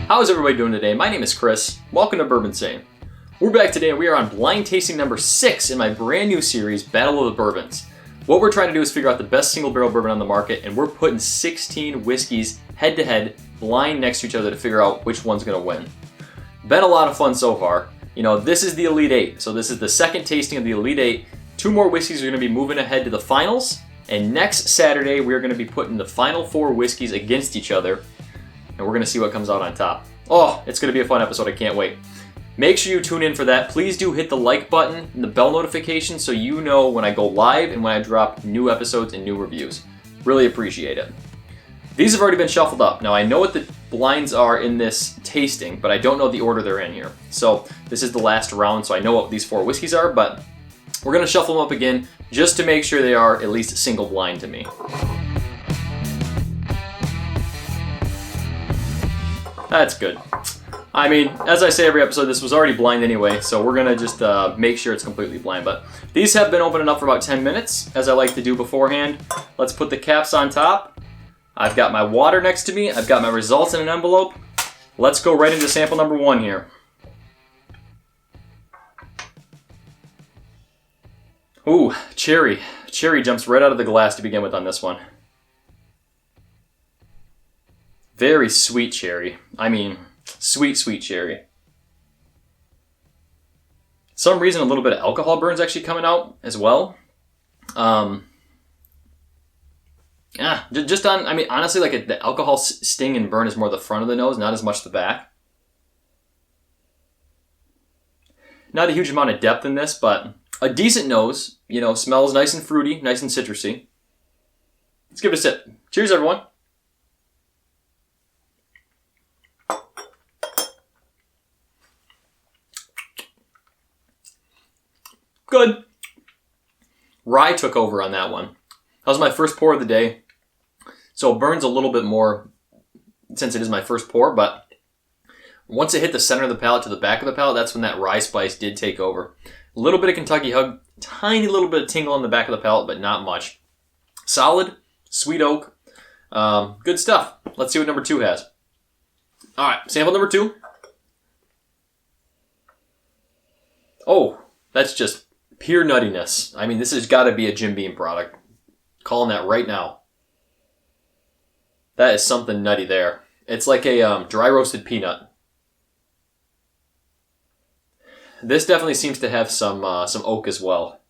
How's everybody doing today? My name is Chris. Welcome to Bourbinsane. We're back today and we are on blind tasting number 6 in my brand new series, Battle of the Bourbons. What we're trying to do is figure out the best single barrel bourbon on the market, and we're putting 16 whiskeys head to head, blind next to each other to figure out which one's going to win. Been a lot of fun so far. You know, this is the Elite 8, so this is the second tasting of the Elite 8. 2 more whiskeys are going to be moving ahead to the finals, and next Saturday we're going to be putting the final 4 whiskeys against each other, and we're going to see what comes out on top. Oh, it's going to be a fun episode, I can't wait. Make sure you tune in for that. Please do hit the like button and the bell notification so you know when I go live and when I drop new episodes and new reviews. Really appreciate it. These have already been shuffled up. Now I know what the blinds are in this tasting, but I don't know the order they're in here. So this is the last round, so I know what these 4 whiskeys are, but we're going to shuffle them up again just to make sure they are at least single blind to me. That's good. I mean, as I say every episode, this was already blind anyway, so we're going to just make sure it's completely blind. But these have been opening up for about 10 minutes, as I like to do beforehand. Let's put the caps on top. I've got my water next to me. I've got my results in an envelope. Let's go right into sample number 1 here. Ooh, cherry. Cherry jumps right out of the glass to begin with on this one. Very sweet cherry. I mean, sweet, sweet cherry. Some reason a little bit of alcohol burn's actually coming out as well. Just on, I mean, honestly, like the alcohol sting and burn is more the front of the nose, not as much the back. Not a huge amount of depth in this, but a decent nose. You know, smells nice and fruity, nice and citrusy. Let's give it a sip. Cheers, everyone. Good. Rye took over on that one. That was my first pour of the day. So it burns a little bit more since it is my first pour, but once it hit the center of the palate to the back of the palate, that's when that rye spice did take over. A little bit of Kentucky Hug, tiny little bit of tingle on the back of the palate, but not much. Solid, sweet oak, good stuff. Let's see what number 2 has. All right, sample number 2. Oh, that's just pure nuttiness. I mean, this has got to be a Jim Beam product. Calling that right now. That is something nutty there. It's like a dry roasted peanut. This definitely seems to have some oak as well.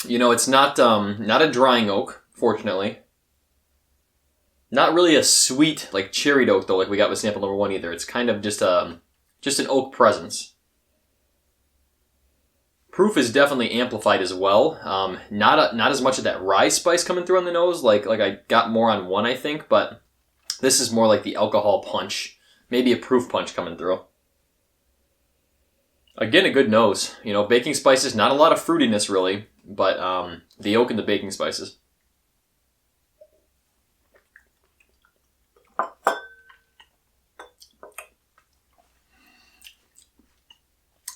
You know, it's not a drying oak, fortunately. Not really a sweet, like cherried oak though, like we got with sample number 1 either. It's kind of just an oak presence. Proof is definitely amplified as well. Not as much of that rye spice coming through on the nose, like I got more on 1, I think, but this is more like the alcohol punch, maybe a proof punch coming through. Again, a good nose. You know, baking spices, not a lot of fruitiness really, but the oak and the baking spices.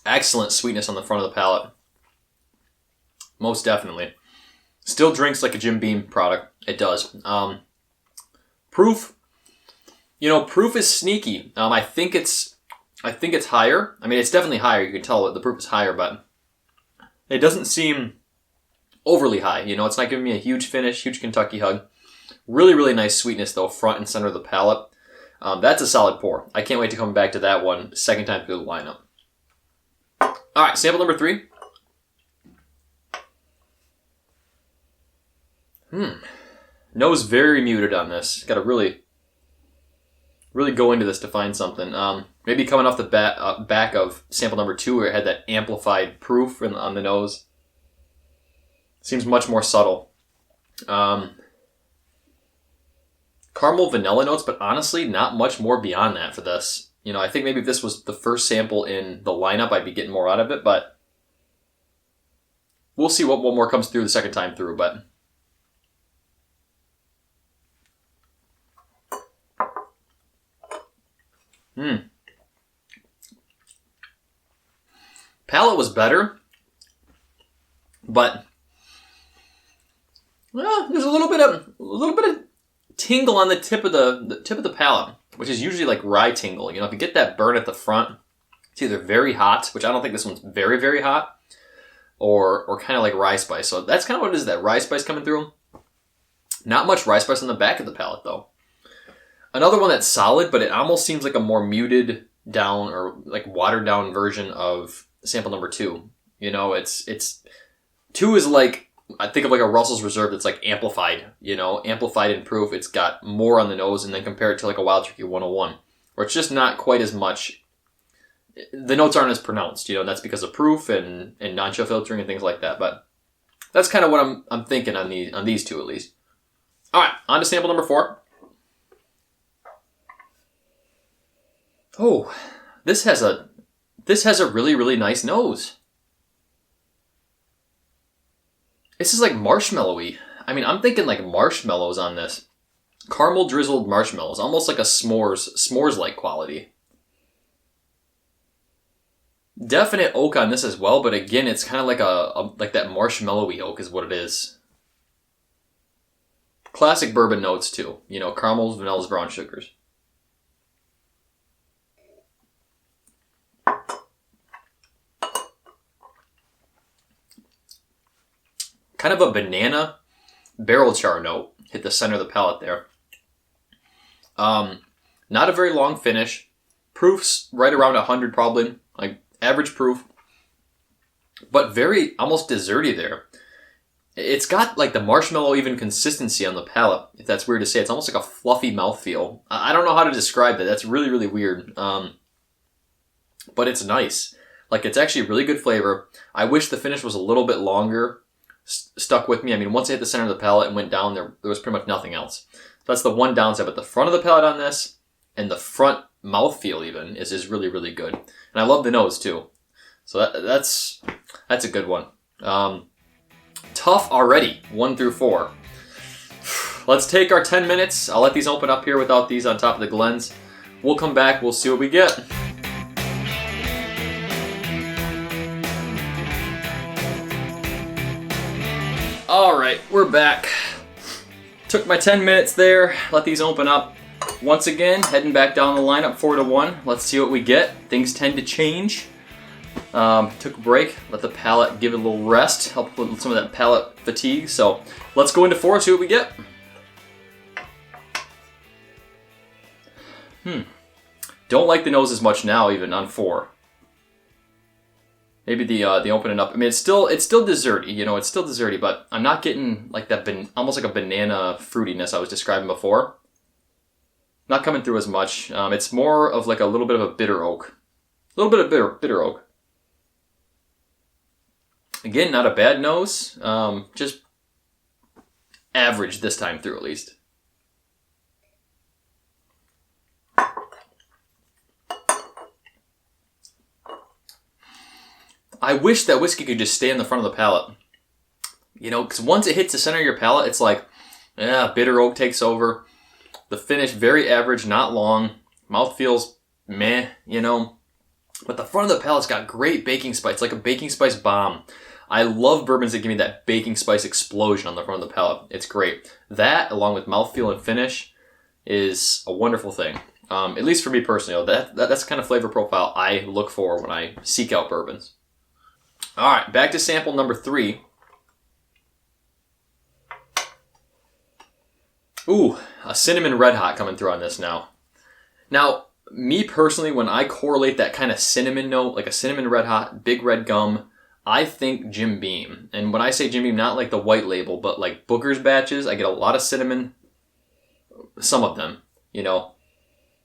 Excellent sweetness on the front of the palate. Most definitely. Still drinks like a Jim Beam product. It does. Proof. You know, proof is sneaky. I think it's higher. I mean, it's definitely higher. You can tell that the proof is higher, but it doesn't seem overly high. You know, it's not giving me a huge finish, huge Kentucky Hug. Really, really nice sweetness though, front and center of the palate. That's a solid pour. I can't wait to come back to that one second time through the lineup. All right, sample number 3. Nose very muted on this. Got to really go into this to find something. Maybe coming off the back of sample number 2 where it had that amplified proof on the nose. Seems much more subtle. Caramel vanilla notes, but honestly, not much more beyond that for this. You know, I think maybe if this was the first sample in the lineup, I'd be getting more out of it, but we'll see what more comes through the second time through, but palate was better, but well, there's a little bit of tingle on the tip of the palate, which is usually like rye tingle. You know, if you get that burn at the front, it's either very hot, which I don't think this one's very, very hot, or kind of like rye spice. So that's kind of what it is, that rye spice coming through. Not much rye spice on the back of the palate, though. Another one that's solid, but it almost seems like a more muted down or like watered down version of sample number 2. You know, it's 2 is like, I think of like a Russell's Reserve that's like amplified, you know, amplified in proof. It's got more on the nose, and then compare it to like a Wild Turkey 101, where it's just not quite as much. The notes aren't as pronounced, you know, and that's because of proof and non-chill filtering and things like that. But that's kind of what I'm thinking on these two at least. All right, on to sample number 4. Oh, this has a really, really nice nose. This is like marshmallowy. I mean, I'm thinking like marshmallows on this. Caramel drizzled marshmallows, almost like a s'mores-like quality. Definite oak on this as well, but again, it's kind of like like that marshmallowy oak is what it is. Classic bourbon notes too. You know, caramels, vanillas, brown sugars. Kind of a banana barrel char note hit the center of the palate there. Not a very long finish. Proof's right around 100 probably, like average proof. But very almost desserty there. It's got like the marshmallow even consistency on the palate, if that's weird to say. It's almost like a fluffy mouthfeel. I don't know how to describe that. That's really, really weird. But it's nice. Like, it's actually really good flavor. I wish the finish was a little bit longer. Stuck with me. I mean, once I hit the center of the palate and went down, there was pretty much nothing else. So that's the one downside. But the front of the palate on this, and the front mouthfeel even, is really, really good. And I love the nose too. So that's a good one. Tough already, 1 through 4. Let's take our 10 minutes. I'll let these open up here without these on top of the Glens. We'll come back. We'll see what we get. All right, we're back. Took my 10 minutes there. Let these open up. Once again, heading back down the lineup 4-1. Let's see what we get. Things tend to change. Took a break. Let the palate give it a little rest. Help with some of that palate fatigue. So let's go into 4. See what we get. Don't like the nose as much now, even on 4. Maybe the opening up. I mean, it's still desserty. You know, it's still desserty, but I'm not getting like that almost like a banana fruitiness I was describing before. Not coming through as much. It's more of like a little bit of a bitter oak. A little bit of bitter oak. Again, not a bad nose. Just average this time through at least. I wish that whiskey could just stay in the front of the palate. You know, because once it hits the center of your palate, it's like, bitter oak takes over. The finish, very average, not long. Mouth feels meh, you know. But the front of the palate's got great baking spice. It's like a baking spice bomb. I love bourbons that give me that baking spice explosion on the front of the palate. It's great. That, along with mouthfeel and finish, is a wonderful thing. At least for me personally. That's the kind of flavor profile I look for when I seek out bourbons. All right, back to sample number 3. Ooh, a cinnamon red hot coming through on this now. Now, me personally, when I correlate that kind of cinnamon note, like a cinnamon red hot, big red gum, I think Jim Beam. And when I say Jim Beam, not like the white label, but like Booker's batches, I get a lot of cinnamon. Some of them, you know.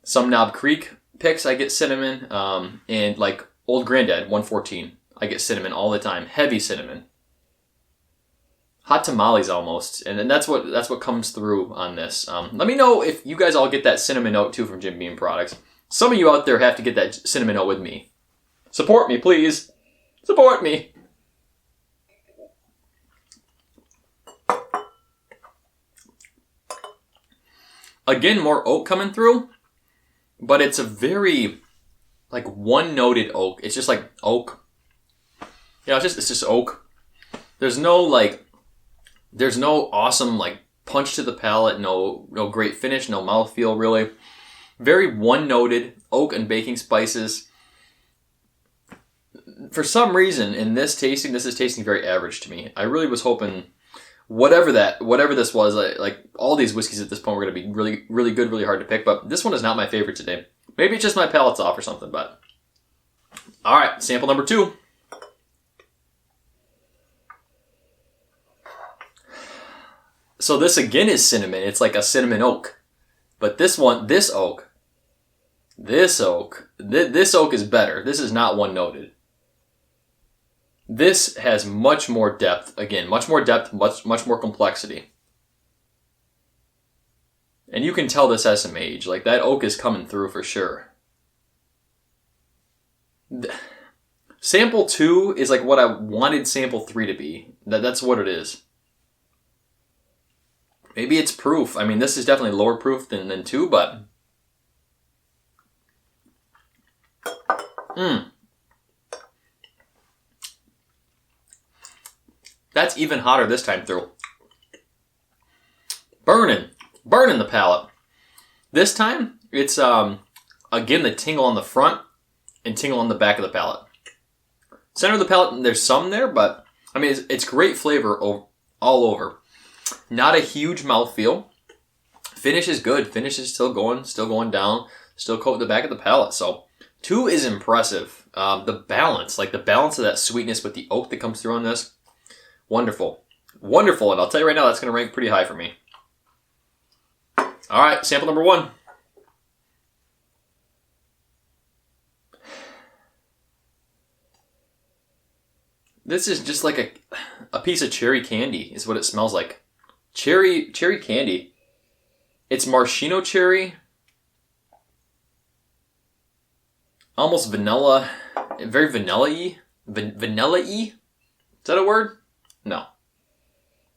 Some Knob Creek picks, I get cinnamon. And like Old Granddad, 114. I get cinnamon all the time. Heavy cinnamon. Hot tamales almost. And that's what comes through on this. Let me know if you guys all get that cinnamon note too from Jim Beam products. Some of you out there have to get that cinnamon note with me. Support me, please. Support me. Again, more oak coming through. But it's a very, like, one-noted oak. It's just like oak. Yeah, it's just oak. There's no awesome, like, punch to the palate, no great finish, no mouthfeel really. Very one-noted oak and baking spices. For some reason, in this tasting, this is tasting very average to me. I really was hoping whatever this was, like all these whiskeys at this point were going to be really, really good, really hard to pick, but this one is not my favorite today. Maybe it's just my palate's off or something, but... All right, sample number 2. So this again is cinnamon. It's like a cinnamon oak. But this oak is better. This is not one-noted. This has much more depth. Again, much more depth, much more complexity. And you can tell this has some age. Like, that oak is coming through for sure. Sample 2 is like what I wanted sample 3 to be. That's what it is. Maybe it's proof. I mean, this is definitely lower proof than 2, but... That's even hotter this time through. Burning the palate. This time, it's, again, the tingle on the front and tingle on the back of the palate. Center of the palate, there's some there, but, I mean, it's great flavor all over. Not a huge mouthfeel. Finish is good. Finish is still going down, still coat the back of the palate. So 2 is impressive. The balance of that sweetness with the oak that comes through on this, wonderful. Wonderful, and I'll tell you right now, that's going to rank pretty high for me. All right, sample number 1. This is just like a piece of cherry candy is what it smells like. Cherry candy. It's maraschino cherry. Almost vanilla. Very vanilla-y. Vanilla-y? Is that a word? No.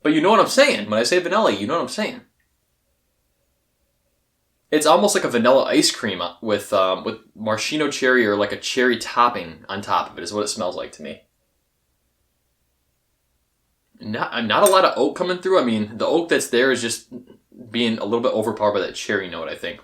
But you know what I'm saying. When I say vanilla, you know what I'm saying. It's almost like a vanilla ice cream with maraschino cherry or like a cherry topping on top of it is what it smells like to me. Not a lot of oak coming through. I mean, the oak that's there is just being a little bit overpowered by that cherry note, I think.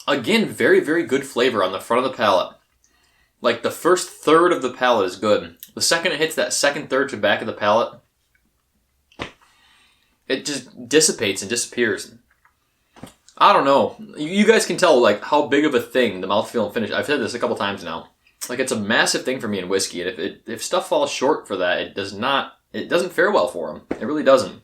Again, very, very good flavor on the front of the palate. Like, the first third of the palate is good. The second it hits that second third to the back of the palate, it just dissipates and disappears. I don't know. You guys can tell like how big of a thing the mouthfeel and finish. I've said this a couple times now. Like, it's a massive thing for me in whiskey, and if stuff falls short for that, it doesn't fare well for them. It really doesn't.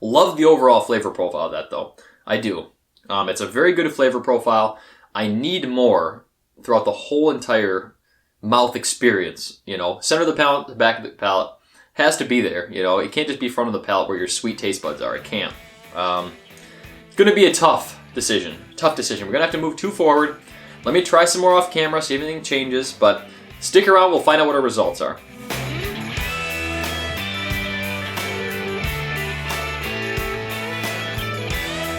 Love the overall flavor profile of that though. I do. It's a very good flavor profile. I need more throughout the whole entire mouth experience. You know, center of the palate, the back of the palate. Has to be there, you know. It can't just be front of the palate where your sweet taste buds are. It can't. It's going to be a tough decision. We're going to have to move 2 forward. Let me try some more off camera, see if anything changes. But stick around. We'll find out what our results are.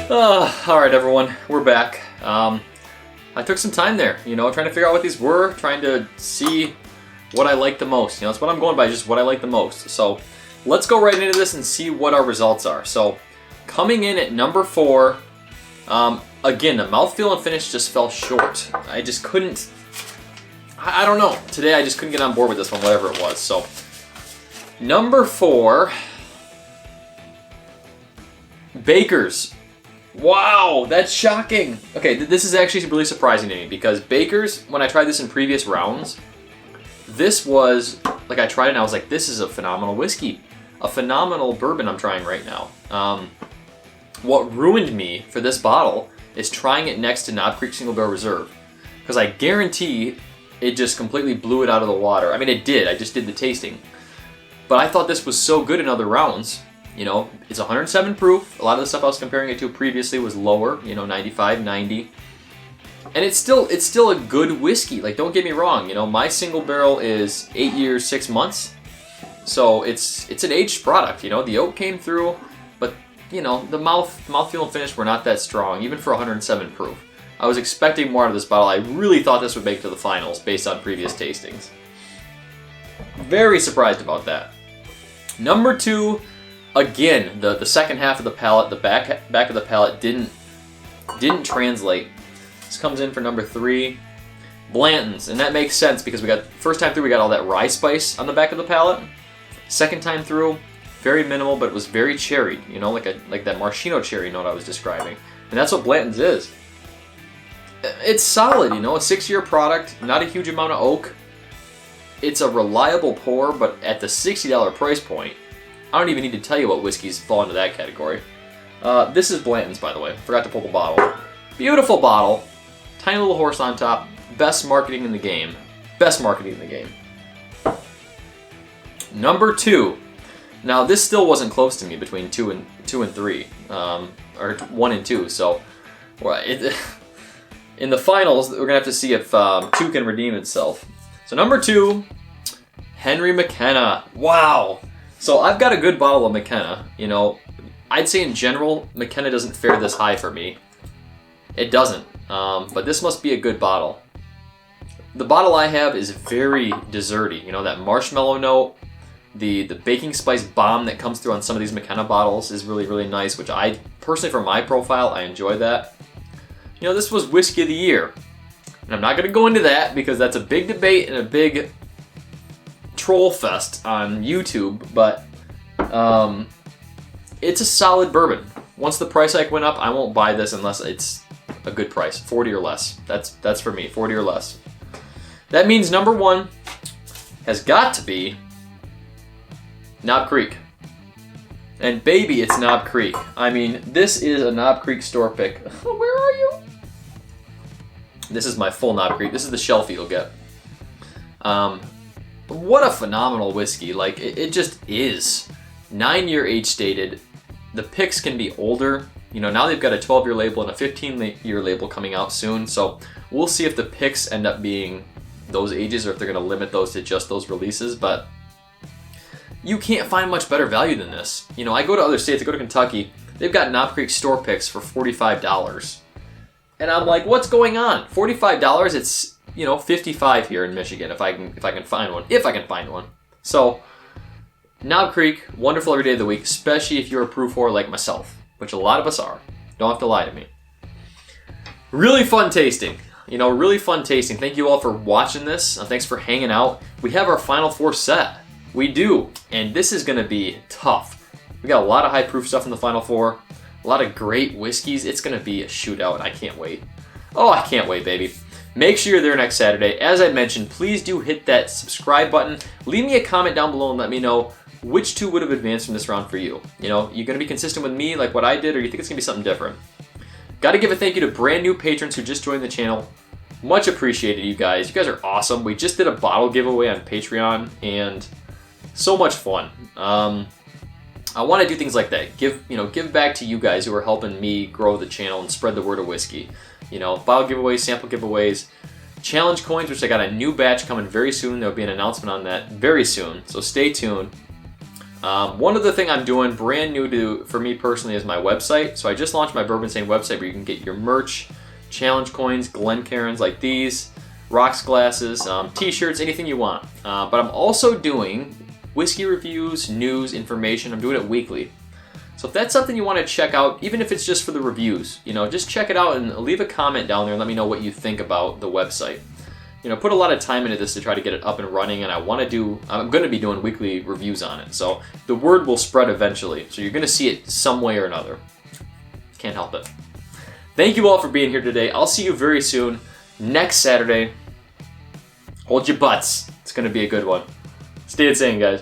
All right, everyone. We're back. I took some time there, you know, trying to figure out what these were, trying to see what I like the most. You know, that's what I'm going by, just what I like the most. So let's go right into this and see what our results are. So coming in at number 4, again, the mouthfeel and finish just fell short. I just couldn't, I don't know. Today I just couldn't get on board with this one, whatever it was. So number 4, Baker's. Wow, that's shocking. Okay, this is actually really surprising to me because Baker's, when I tried this in previous rounds, this was, like, I tried it and I was like, this is a phenomenal whiskey. A phenomenal bourbon I'm trying right now. What ruined me for this bottle is trying it next to Knob Creek Single Barrel Reserve. Because I guarantee it just completely blew it out of the water. I mean, it did. I just did the tasting. But I thought this was so good in other rounds. You know, it's 107 proof. A lot of the stuff I was comparing it to previously was lower, you know, 95, 90. And it's still a good whiskey. Like, don't get me wrong. You know, my single barrel is 8 years, 6 months. So it's an aged product. You know, the oak came through, but you know, the mouthfeel and finish were not that strong, even for 107 proof. I was expecting more out of this bottle. I really thought this would make it to the finals based on previous tastings. Very surprised about that. Number 2, again, the second half of the palate, the back of the palate didn't translate. This comes in for number 3, Blanton's, and that makes sense because we got first time through we got all that rye spice on the back of the palate. Second time through, very minimal, but it was very cherried, you know, like that maraschino cherry note I was describing, and that's what Blanton's is. It's solid, you know, a 6-year product, not a huge amount of oak. It's a reliable pour, but at the $60 price point, I don't even need to tell you what whiskeys fall into that category. This is Blanton's, by the way. Forgot to pull the bottle. Beautiful bottle. Tiny little horse on top. Best marketing in the game. Best marketing in the game. Number 2. Now, this still wasn't close to me between 2 and 3. Or 1 and 2, so... in the finals, we're going to have to see if 2 can redeem itself. So number 2, Henry McKenna. Wow. So I've got a good bottle of McKenna. You know, I'd say in general, McKenna doesn't fare this high for me. It doesn't. But this must be a good bottle. The bottle I have is very desserty. You know, that marshmallow note, the baking spice bomb that comes through on some of these McKenna bottles is really, really nice, which I, personally for my profile, I enjoy that. You know, this was Whiskey of the Year. And I'm not going to go into that because that's a big debate and a big troll fest on YouTube, but it's a solid bourbon. Once the price hike went up, I won't buy this unless it's a good price, 40 or less. That's for me, 40 or less. That means number 1 has got to be Knob Creek. And baby, it's Knob Creek. I mean, this is a Knob Creek store pick. Where are you? This is my full Knob Creek. This is the shelfie you'll get. What a phenomenal whiskey. Like, it just is. 9-year age stated. The picks can be older. You know, now they've got a 12-year label and a 15-year label coming out soon. So we'll see if the picks end up being those ages or if they're going to limit those to just those releases. But you can't find much better value than this. You know, I go to other states. I go to Kentucky. They've got Knob Creek store picks for $45. And I'm like, what's going on? $45? It's, you know, $55 here in Michigan if I can find one. If I can find one. So, Knob Creek, wonderful every day of the week, especially if you're a proof whore like myself, which a lot of us are. Don't have to lie to me. Really fun tasting. You know, really fun tasting. Thank you all for watching this. Thanks for hanging out. We have our Final 4 set. We do. And this is going to be tough. We got a lot of high proof stuff in the Final 4. A lot of great whiskeys. It's going to be a shootout. I can't wait. Oh, I can't wait, baby. Make sure you're there next Saturday. As I mentioned, please do hit that subscribe button. Leave me a comment down below and let me know which 2 would have advanced from this round for you. You know, you going to be consistent with me like what I did, or you think it's going to be something different? Got to give a thank you to brand new patrons who just joined the channel. Much appreciated, you guys. You guys are awesome. We just did a bottle giveaway on Patreon, and so much fun. I want to do things like that. Give back to you guys who are helping me grow the channel and spread the word of whiskey. You know, bottle giveaways, sample giveaways, challenge coins, which I got a new batch coming very soon. There'll be an announcement on that very soon, so stay tuned. One other thing I'm doing brand new for me personally is my website. So I just launched my Bourbinsane website where you can get your merch, challenge coins, Glencairns like these, rocks glasses, t-shirts, anything you want. But I'm also doing whiskey reviews, news, information. I'm doing it weekly. So if that's something you want to check out, even if it's just for the reviews, you know, just check it out and leave a comment down there and let me know what you think about the website. You know, put a lot of time into this to try to get it up and running, and I'm going to be doing weekly reviews on it. So the word will spread eventually. So you're going to see it some way or another. Can't help it. Thank you all for being here today. I'll see you very soon, next Saturday. Hold your butts. It's going to be a good one. Stay insane, guys.